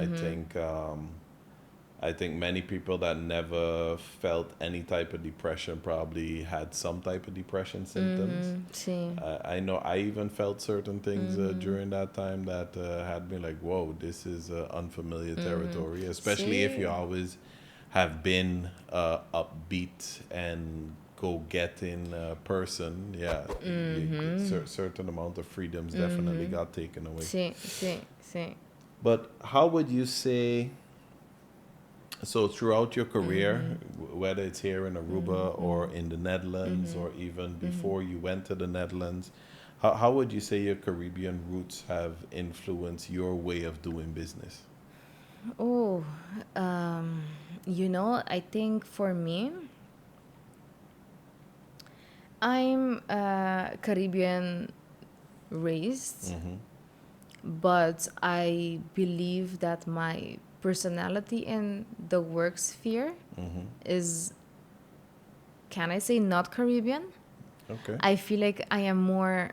I think many people that never felt any type of depression probably had some type of depression symptoms. See. I know I even felt certain things during that time that had me like, whoa, this is unfamiliar territory, especially if See. you always have been upbeat and go-getting person. Yeah, certain amount of freedoms definitely got taken away. See. But how would you say, so throughout your career, whether it's here in Aruba or in the Netherlands or even before you went to the Netherlands, how would you say your Caribbean roots have influenced your way of doing business? Oh, um, I think for me, I'm Caribbean raised, but I believe that my personality in the work sphere is, can I say, not Caribbean? Okay. I feel like I am more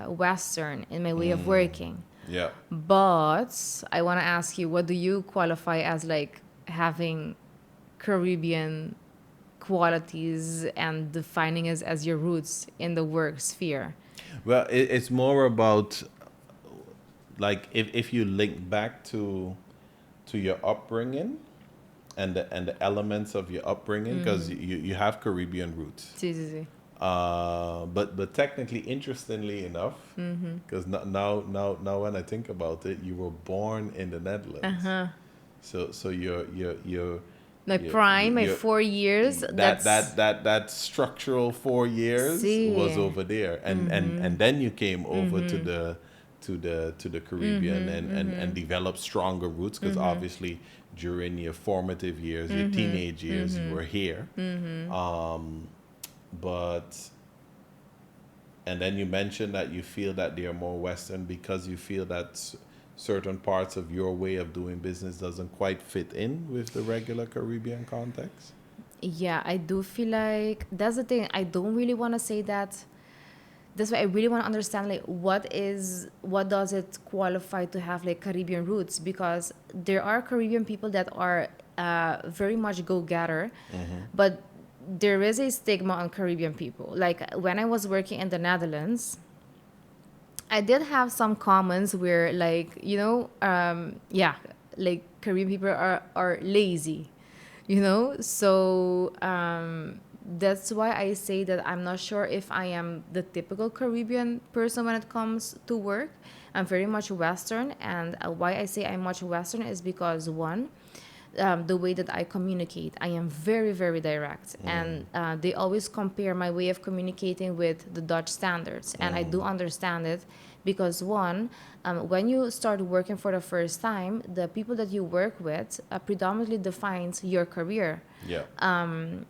Western in my way of working. Yeah. But I want to ask you, what do you qualify as like having Caribbean qualities and defining as your roots in the work sphere? Well, it's more about like if you link back to your upbringing and the elements of your upbringing because you have Caribbean roots. Sí, sí, sí. But technically, interestingly enough, because now when I think about it, you were born in the Netherlands, so My your prime, my your 4 years, that's... that structural 4 years was Sí. over there, and then you came over to the Caribbean and developed stronger roots because obviously during your formative years, your teenage years, you were here. Um, but and then you mentioned that you feel that they are more Western because you feel that certain parts of your way of doing business doesn't quite fit in with the regular Caribbean context. Yeah, I do feel like that's the thing. I don't really want to say that. That's why I really want to understand like what does it qualify to have like Caribbean roots, because there are Caribbean people that are very much go-getter, but there is a stigma on Caribbean people. Like when I was working in the Netherlands, I did have some comments where like yeah, like Caribbean people are lazy, so that's why I say that I'm not sure if I am the typical Caribbean person when it comes to work. I'm very much Western, and why I say I'm much Western is because one, the way that I communicate, I am very, very direct, and they always compare my way of communicating with the Dutch standards, and I do understand it because one, when you start working for the first time, the people that you work with predominantly defines your career. Yeah.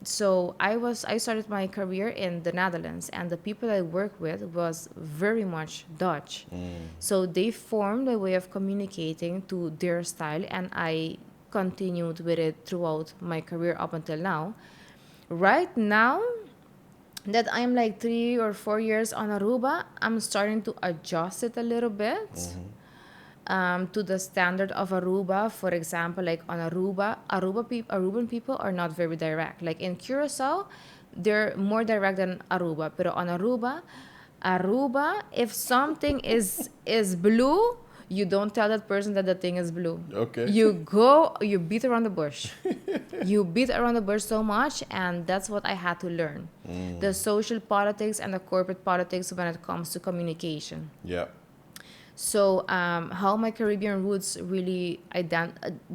So I started my career in the Netherlands, and the people I worked with was very much Dutch. So they formed a way of communicating to their style, and I continued with it throughout my career up until now. Right now that I'm like 3 or 4 years on Aruba, I'm starting to adjust it a little bit to the standard of Aruba. For example, like on Aruban people are not very direct. Like in Curacao, they're more direct than Aruba. But on Aruba, if something is blue, you don't tell that person that the thing is blue. Okay. You beat around the bush. You beat around the bush so much, and that's what I had to learn. The social politics and the corporate politics when it comes to communication. Yeah. So, how my Caribbean roots really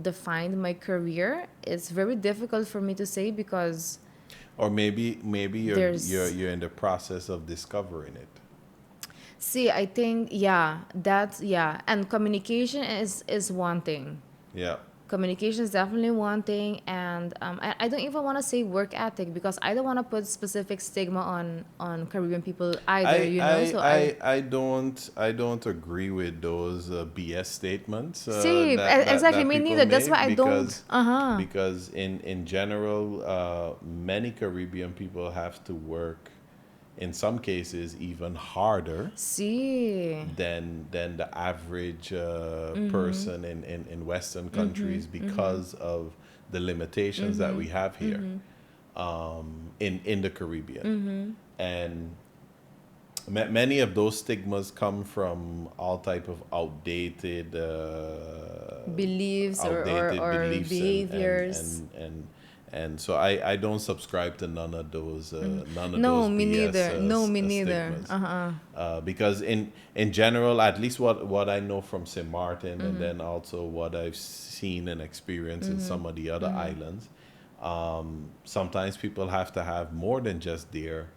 defined my career is very difficult for me to say because Or maybe there's... you're in the process of discovering it. See, I think, yeah, and communication is one thing. Yeah. Communication is definitely one thing, and I don't even want to say work ethic because I don't want to put specific stigma on Caribbean people either. So I don't agree with those BS statements see, exactly, that me people neither. That's why make I don't. because in general many Caribbean people have to work in some cases even harder See. than the average person in Western countries because of the limitations that we have here in the Caribbean. And many of those stigmas come from all type of Beliefs outdated or beliefs behaviors. and so I don't subscribe to none of those No, me BS neither. No, me neither. stigmas. Because in general, at least what I know from St. Martin and then also what I've seen and experienced in some of the other islands, sometimes people have to have more than just their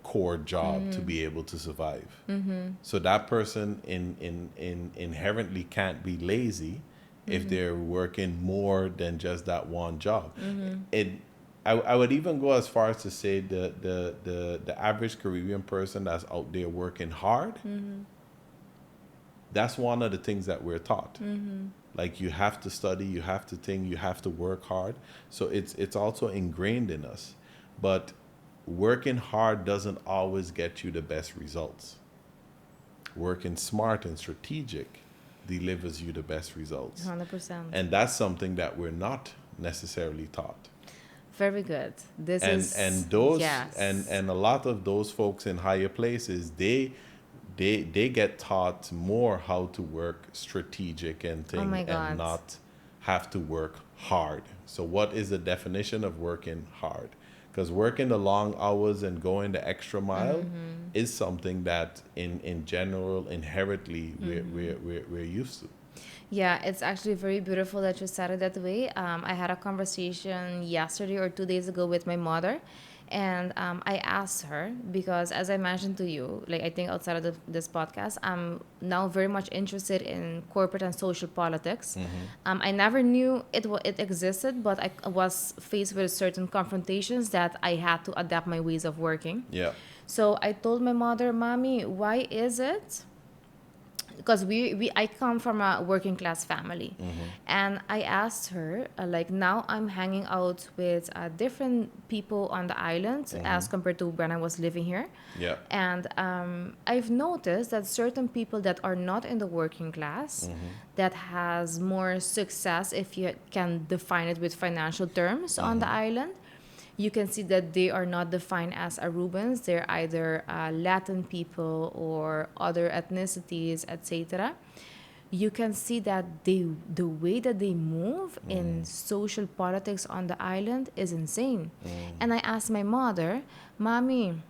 core job to be able to survive. So that person in inherently can't be lazy if they're working more than just that one job. I would even go as far as to say the average Caribbean person that's out there working hard, that's one of the things that we're taught. Like, you have to study, you have to think, you have to work hard. So it's also ingrained in us. But working hard doesn't always get you the best results. Working smart and strategic delivers you the best results. 100%. And that's something that we're not necessarily taught. Very good. This And is and those yes. and a lot of those folks in higher places, they get taught more how to work strategic and Oh my thing, God. and not have to work hard. So what is the definition of working hard? Because working the long hours and going the extra mile is something that in general, inherently, we're used to. Yeah, it's actually very beautiful that you said it that way. I had a conversation yesterday or 2 days ago with my mother, and I asked her because, as I mentioned to you, like I think outside of this podcast, I'm now very much interested in corporate and social politics. I never knew it existed, but I was faced with certain confrontations that I had to adapt my ways of working. Yeah. So I told my mother, "Mommy, why is it?" Because I come from a working class family, and I asked her, like, now I'm hanging out with different people on the island as compared to when I was living here. Yeah. And I've noticed that certain people that are not in the working class, that has more success, if you can define it with financial terms, on the island, you can see that they are not defined as Arubans. They're either Latin people or other ethnicities, etc. You can see that the way that they move in social politics on the island is insane. And I asked my mother, "Mommy,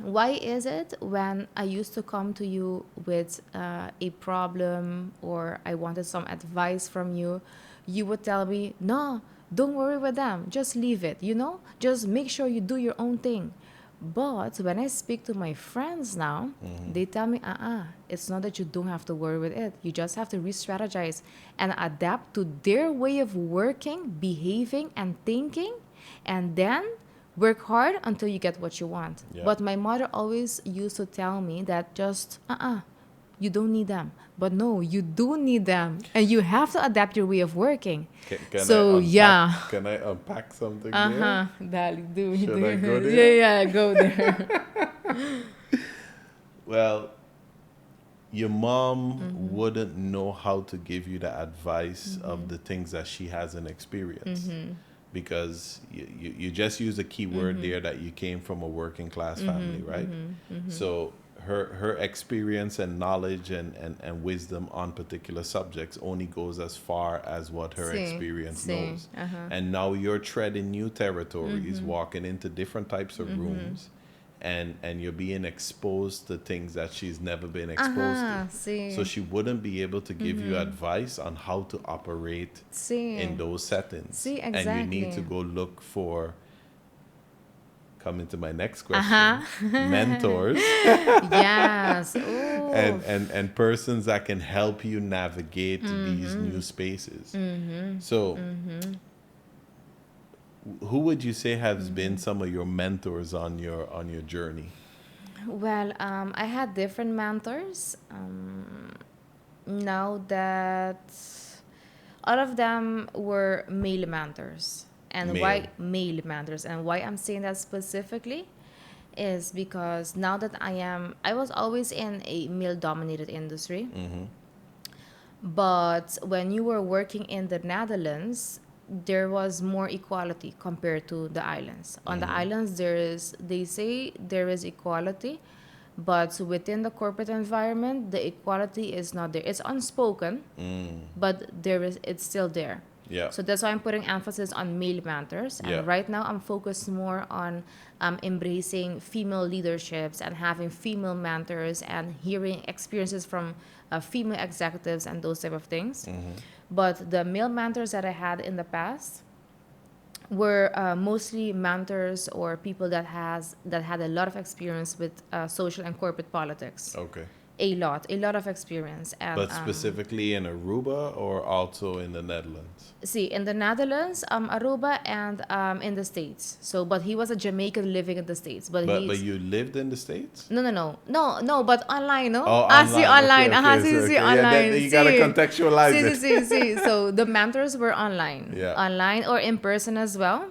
why is it when I used to come to you with a problem or I wanted some advice from you, you would tell me, no, don't worry with them, just leave it, just make sure you do your own thing. But when I speak to my friends now, they tell me, it's not that you don't have to worry with it. You just have to re-strategize and adapt to their way of working, behaving, and thinking, and then work hard until you get what you want." Yeah. But my mother always used to tell me that just, you don't need them. But no, you do need them. And you have to adapt your way of working. Can Yeah. Can I unpack something Uh-huh. Dali, do. Should I go there? Yeah, go there. Well, your mom wouldn't know how to give you the advice of the things that she hasn't experienced. Because you just use a key word there that you came from a working class family, right? So her experience and knowledge and wisdom on particular subjects only goes as far as what her experience knows. And now you're treading new territories, walking into different types of rooms, and you're being exposed to things that she's never been exposed to. So she wouldn't be able to give you advice on how to operate in those settings. And you need to go look for, coming to my next question, mentors. Yes. Ooh. and persons that can help you navigate these new spaces. So who would you say has been some of your mentors on your journey? Well, I had different mentors. Now that all of them were male mentors. And why male mentors? And why I'm saying that specifically is because now that I was always in a male-dominated industry. But when you were working in the Netherlands, there was more equality compared to the islands. On the islands, they say there is equality, but within the corporate environment, the equality is not there. It's unspoken, but it's still there. Yeah. So that's why I'm putting emphasis on male mentors. And right now I'm focused more on embracing female leaderships and having female mentors and hearing experiences from female executives and those type of things. But the male mentors that I had in the past were mostly mentors or people that had a lot of experience with social and corporate politics. Okay. a lot of experience. And But specifically in Aruba or also in the Netherlands? see, in the Netherlands, Aruba, and in the States. So, but he was a Jamaican living in the States. But But he's you lived in the States? no. But online, no. Oh, Ah, see online. online. Okay, okay. See Yeah, online. you gotta contextualize it. See. So the mentors were online, Yeah. online or in person as well.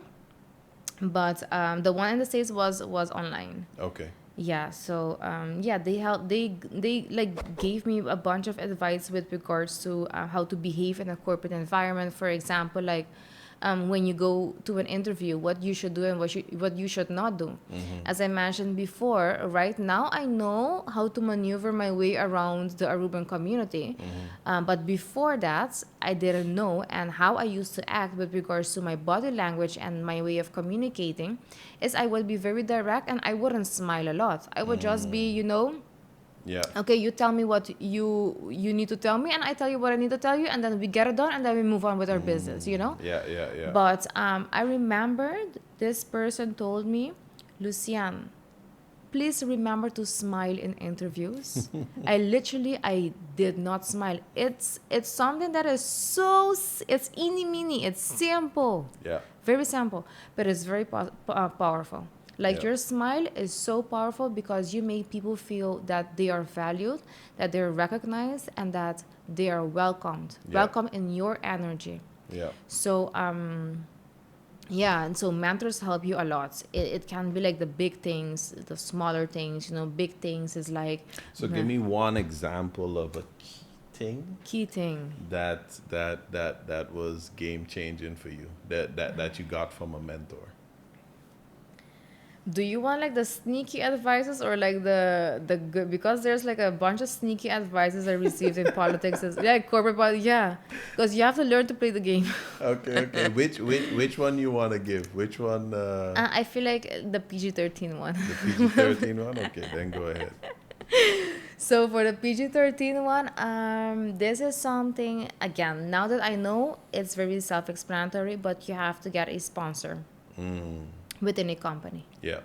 But the one in the States was online. Okay. Yeah, so they like gave me a bunch of advice with regards to how to behave in a corporate environment. For example, like when you go to an interview, what you should do and what you should not do. As I mentioned before, right now I know how to maneuver my way around the Aruban community, but before that I didn't know, and how I used to act with regards to my body language and my way of communicating is I would be very direct and I wouldn't smile a lot. I would just be, Yeah. okay, you tell me what you need to tell me, and I tell you what I need to tell you, and then we get it done, and then we move on with our business, Yeah. But I remembered this person told me, Lucienne, please remember to smile in interviews. I did not smile. It's something that is it's eeny meeny, it's simple. Yeah. Very simple, but it's very powerful. Like Yeah. your smile is so powerful because you make people feel that they are valued, that they're recognized, and that they are welcomed. Yeah. Welcome in your energy. Yeah. So yeah, and so mentors help you a lot. It can be like the big things, the smaller things. Big things is like So give me one example of a key thing. that was game changing for you that you got from a mentor. Do you want like the sneaky advices or like the good? Because there's like a bunch of sneaky advices I received in politics. Corporate politics. Yeah, because you have to learn to play the game. Okay. Which one you want to give? Which one? I feel like the PG-13 one. The PG-13 one. Okay, then go ahead. So for the PG-13 one, this is something, again, now that I know, it's very self-explanatory, but you have to get a sponsor within a company. Yeah.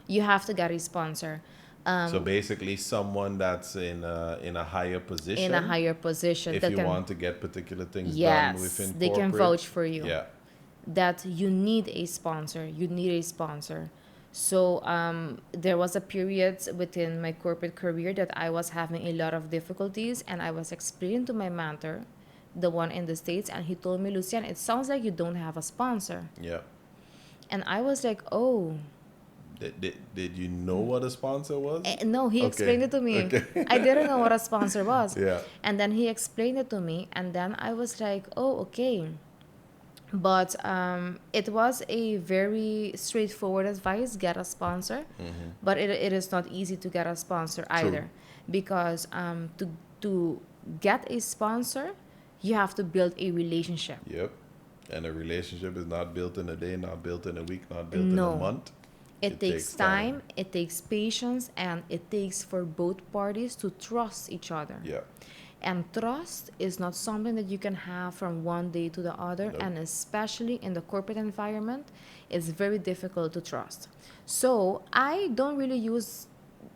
You have to get a sponsor. So basically, someone that's in a higher position. In a higher position. If that you can, want to get particular things yes, done within they can corporate. vouch for you. Yeah. That you need a sponsor. You need a sponsor. So there was a period within my corporate career that I was having a lot of difficulties, and I was explaining to my mentor, the one in the States, and he told me, Lucienne, it sounds like you don't have a sponsor. Yeah. And I was like, oh. Did you know what a sponsor was? No, he explained it to me. Okay. I didn't know what a sponsor was. Yeah. And then he explained it to me, and then I was like, oh, okay. But it was a very straightforward advice, get a sponsor. But it is not easy to get a sponsor either. Because to get a sponsor, you have to build a relationship. Yep. And a relationship is not built in a day, not built in a week, not built in No. a month. It takes time, it takes patience, and it takes for both parties to trust each other. Yeah. And trust is not something that you can have from one day to the other. Nope. And especially in the corporate environment, it's very difficult to trust. So I don't really use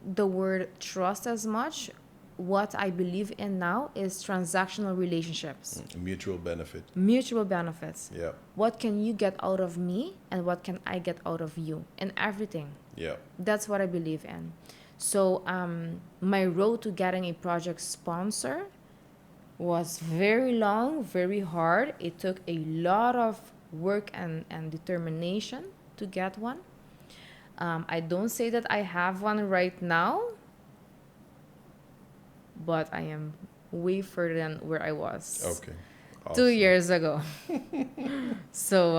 the word trust as much. What I believe in now is transactional relationships. Mutual benefit. Mutual benefits. Yeah. What can you get out of me and what can I get out of you? In everything. Yeah. That's what I believe in. So my road to getting a project sponsor was very long, very hard. It took a lot of work and determination to get one. I don't say that I have one right now, but I am way further than where I was. Okay. 2 years ago. So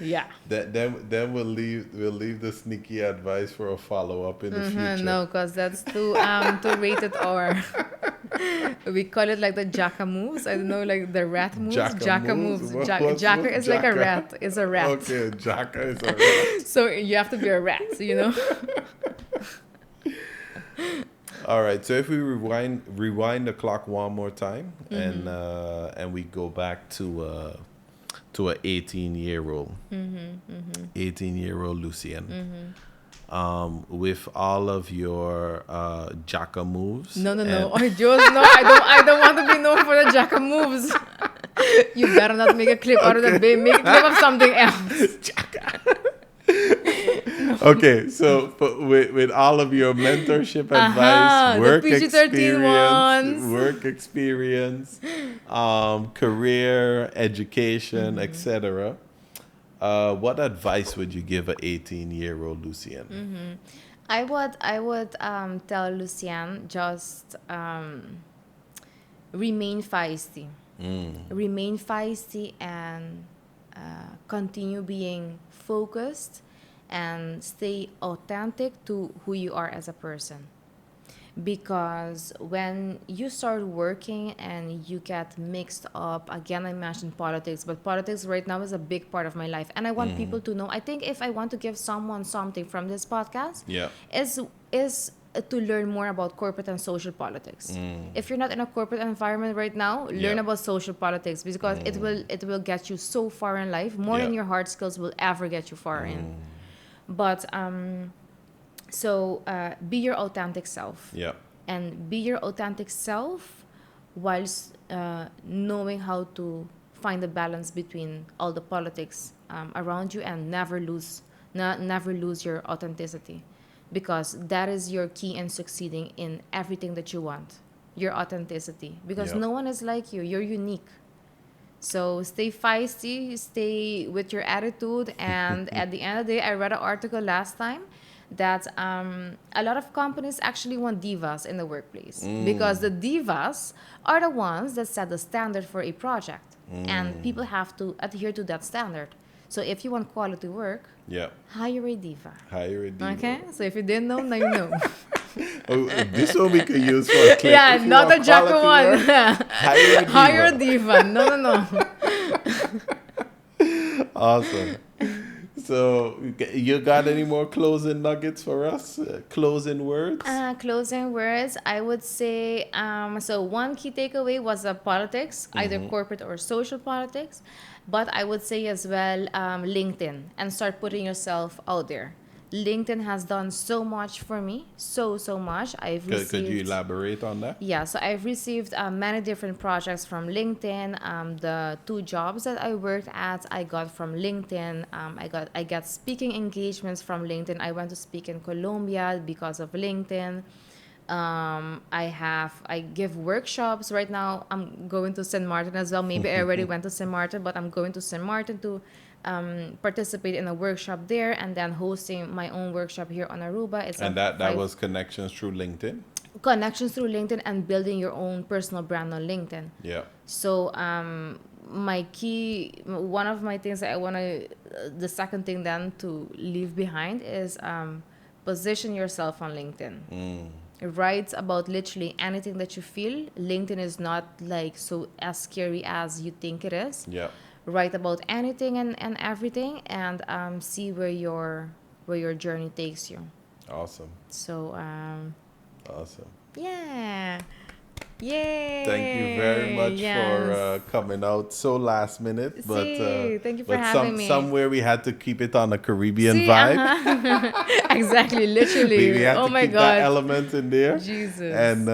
yeah. Then we'll leave the sneaky advice for a follow-up in the future. No, because that's too rated R. We call it like the Jaka moves. I don't know, like the rat moves. Jaka moves. Jaka is like a rat. It's a rat. Okay, Jaka is a rat. So you have to be a rat, All right. So if we rewind the clock one more time, and we go back to a 18-year-old, 18-year-old Lucienne. with all of your Jaka moves. No, no, no. and- Or just no, I don't want to be known for the Jacka moves. You better not make a clip out of that, babe. Make a clip of something else. Okay, so with all of your mentorship advice, the work PG-13 experience, career, education, etc. What advice would you give a 18-year-old Lucienne? I would tell Lucienne just remain feisty. Remain feisty and continue being focused and stay authentic to who you are as a person. Because when you start working and you get mixed up, again, I mentioned politics, but politics right now is a big part of my life. And I want people to know, I think if I want to give someone something from this podcast, Yeah. is to learn more about corporate and social politics. If you're not in a corporate environment right now, learn Yeah. about social politics, because it will get you so far in life, more than Yeah. your hard skills will ever get you far in. But be your authentic self, Yeah. and be your authentic self whilst knowing how to find a balance between all the politics around you, and never lose your authenticity, because that is your key in succeeding in everything that you want. Your authenticity, because Yeah. no one is like you. You're unique. So stay feisty, stay with your attitude, and at the end of the day, I read an article last time that a lot of companies actually want divas in the workplace, because the divas are the ones that set the standard for a project, and people have to adhere to that standard. So if you want quality work, Yeah. hire a diva. Hire a diva. Okay, so if you didn't know, now you know. Oh, this one we could use for a clip. Yeah, If you not want the Jacka quality one. work, hire a diva. Hire a diva. No, no, no. Awesome. So, you got any more closing nuggets for us? Closing words? Closing words, I would say, so one key takeaway was politics, either corporate or social politics. But I would say as well, LinkedIn, and start putting yourself out there. LinkedIn has done so much for me, so much. Could you elaborate on that? Yeah, so I've received many different projects from LinkedIn. The 2 jobs that I worked at, I got from LinkedIn. I got speaking engagements from LinkedIn. I went to speak in Colombia because of LinkedIn. I give workshops right now. I'm going to St. Martin as well. Maybe I already went to St. Martin, but I'm going to St. Martin to participate in a workshop there, and then hosting my own workshop here on Aruba. And that was connections through LinkedIn? Connections through LinkedIn and building your own personal brand on LinkedIn. Yeah. So one of my things that I want to, the second thing then to leave behind is position yourself on LinkedIn. Write about literally anything that you feel. LinkedIn is not like so as scary as you think it is. Yeah. Write about anything and everything, and see where your journey takes you. Awesome. So Awesome. yeah. Yay! Thank you very much for coming out so last minute, but thank you for having me. Somewhere we had to keep it on a Caribbean See, vibe. Exactly, literally. We had Oh to my keep God. that element in there. Jesus. And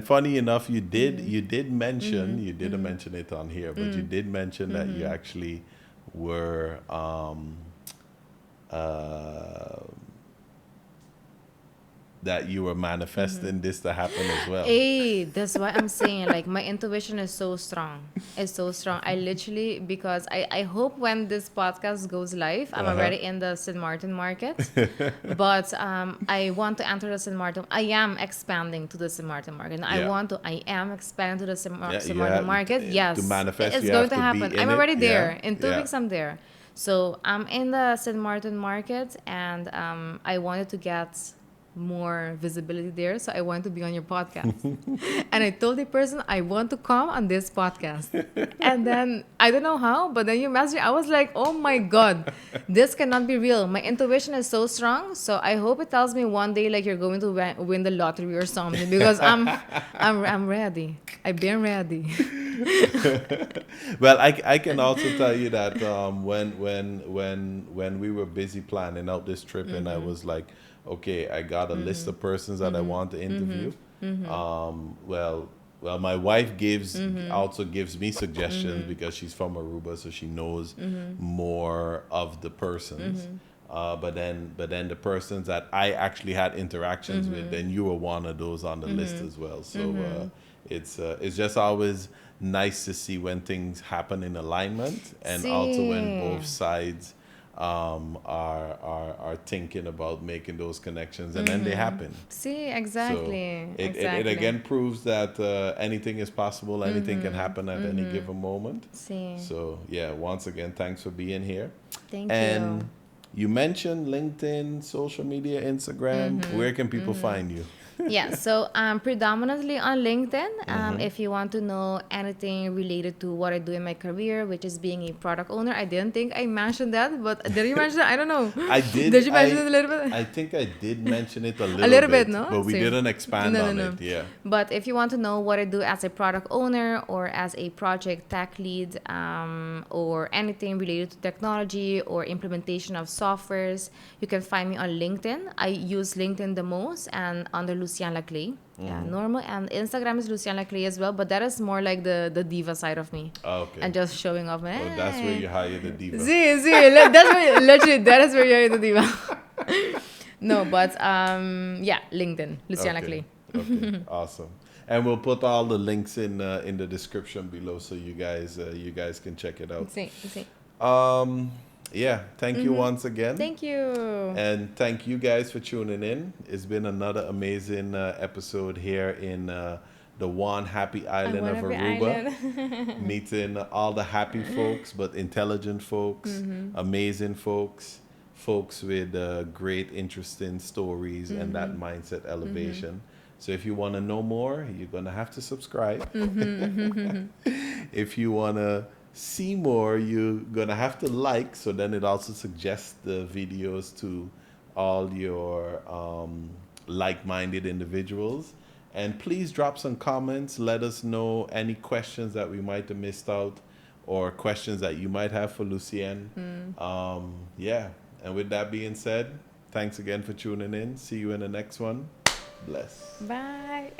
funny enough, you did mention you didn't mention it on here, but you did mention that you actually were that you were manifesting this to happen as well. Hey, that's why I'm saying, like, my intuition is so strong. It's so strong. I literally, because I hope when this podcast goes live, I'm already in the St. Martin market. But I want to enter the St. Martin. I am expanding to the St. Martin market. I am expanding to the St. Martin market. Yes. To manifest, it's you going have to to happen. be in I'm it. already there. Yeah. In 2 weeks, I'm there. So I'm in the St. Martin market, and I wanted to get more visibility there. So I want to be on your podcast. And I told the person I want to come on this podcast. And then I don't know how, but then you messaged me. I was like, oh my God, this cannot be real. My intuition is so strong. So I hope it tells me one day like you're going to win the lottery or something, because I'm ready. I've been ready. Well, I can also tell you that when we were busy planning out this trip, and I was like, okay, I got a list of persons that I want to interview. Well, my wife also gives me suggestions because she's from Aruba, so she knows more of the persons. But then the persons that I actually had interactions with, then you were one of those on the list as well. So it's just always nice to see when things happen in alignment, and also when both sides are thinking about making those connections, and then they happen. See, exactly. So it again proves that anything is possible, anything can happen at any given moment. See. So yeah, once again, thanks for being here. Thank And you. you mentioned LinkedIn, social media, Instagram. Where can people find you? Yeah, so predominantly on LinkedIn. If you want to know anything related to what I do in my career, which is being a product owner, I didn't think I mentioned that, but did you mention it? I don't know. I did. Did you mention it a little bit? I think I did mention it a little bit, no? but we Same. didn't expand No, on no. it. Yeah. But if you want to know what I do as a product owner or as a project tech lead, or anything related to technology or implementation of softwares, you can find me on LinkedIn. I use LinkedIn the most, and under Lucienne Lacle. Yeah, normal. And Instagram is Lucienne Lacle as well, but that is more like the diva side of me. Okay. And just showing off. Oh, that's where you hire the diva. See, that's where, literally, that is where you hire the diva. No, but yeah, LinkedIn, Lucienne Lacle. Okay, awesome. And we'll put all the links in the description below, so you guys can check it out. See. Yeah, thank you once again. Thank you. And thank you guys for tuning in. It's been another amazing episode here in the one happy island of Aruba. Meeting all the happy folks, but intelligent folks, amazing folks, folks with great, interesting stories and that mindset elevation. So if you want to know more, you're going to have to subscribe. If you want to see more, you're going to have to like, so then it also suggests the videos to all your like-minded individuals. And please drop some comments. Let us know any questions that we might have missed out, or questions that you might have for Lucienne. Yeah. And with that being said, thanks again for tuning in. See you in the next one. Bless. Bye.